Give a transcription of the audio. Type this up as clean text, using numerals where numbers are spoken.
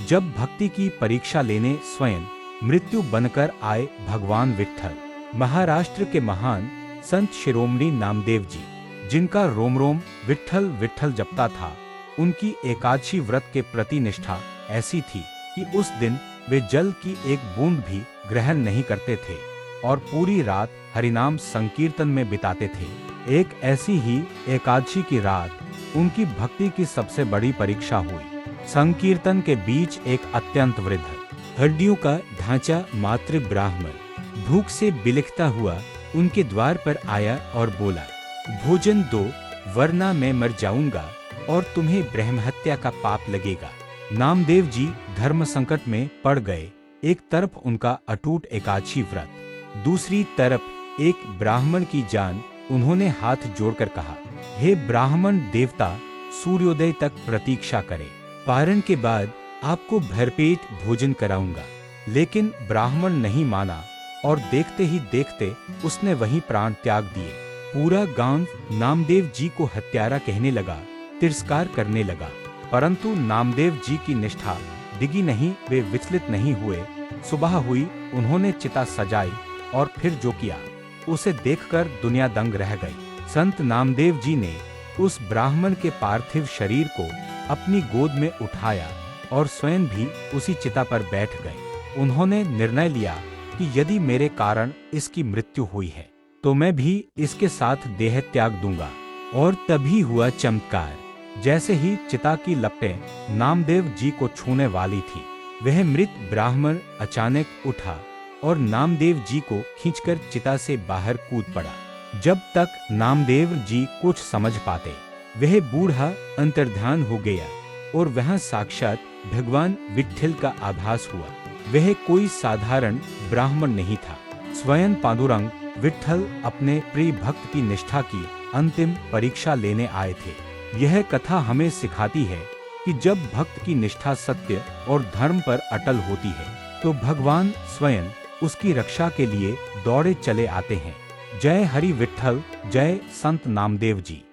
जब भक्ति की परीक्षा लेने स्वयं मृत्यु बनकर आए भगवान विट्ठल। महाराष्ट्र के महान संत शिरोमणि नामदेव जी, जिनका रोम रोम विट्ठल विट्ठल जपता था, उनकी एकादशी व्रत के प्रति निष्ठा ऐसी थी कि उस दिन वे जल की एक बूंद भी ग्रहण नहीं करते थे और पूरी रात हरिनाम संकीर्तन में बिताते थे। एक ऐसी ही एकादशी की रात उनकी भक्ति की सबसे बड़ी परीक्षा हुई। संकीर्तन के बीच एक अत्यंत वृद्ध, हड्डियों का ढांचा मात्र ब्राह्मण भूख से बिलखता हुआ उनके द्वार पर आया और बोला, भोजन दो वरना मैं मर जाऊंगा और तुम्हें ब्रह्महत्या का पाप लगेगा। नामदेव जी धर्म संकट में पड़ गए। एक तरफ उनका अटूट एकादशी व्रत, दूसरी तरफ एक ब्राह्मण की जान। उन्होंने हाथ जोड़कर कहा, हे ब्राह्मण देवता, सूर्योदय तक प्रतीक्षा करें, पारण के बाद आपको भरपेट भोजन कराऊंगा। लेकिन ब्राह्मण नहीं माना और देखते ही देखते उसने वहीं प्राण त्याग दिए। पूरा गांव नामदेव जी को हत्यारा कहने लगा, तिरस्कार करने लगा, परंतु नामदेव जी की निष्ठा डिगी नहीं, वे विचलित नहीं हुए। सुबह हुई, उन्होंने चिता सजाई और फिर जो किया उसे देखकर दुनिया दंग रह गई। संत नामदेव जी ने उस ब्राह्मण के पार्थिव शरीर को अपनी गोद में उठाया और स्वयं भी उसी चिता पर बैठ गए। उन्होंने निर्णय लिया कि यदि मेरे कारण इसकी मृत्यु हुई है तो मैं भी इसके साथ देह त्याग दूंगा। और तभी हुआ चमत्कार। जैसे ही चिता की लपटें नामदेव जी को छूने वाली थी, वह मृत ब्राह्मण अचानक उठा और नामदेव जी को खींचकर चिता से बाहर कूद पड़ा। जब तक नामदेव जी कुछ समझ पाते, वह बूढ़ा अंतर्ध्यान हो गया और वहां साक्षात भगवान विट्ठल का आभास हुआ। वह कोई साधारण ब्राह्मण नहीं था, स्वयं पांडुरंग विट्ठल अपने प्रिय भक्त की निष्ठा की अंतिम परीक्षा लेने आए थे। यह कथा हमें सिखाती है कि जब भक्त की निष्ठा सत्य और धर्म पर अटल होती है तो भगवान स्वयं उसकी रक्षा के लिए दौड़े चले आते हैं। जय हरि विट्ठल, जय संत नामदेव जी।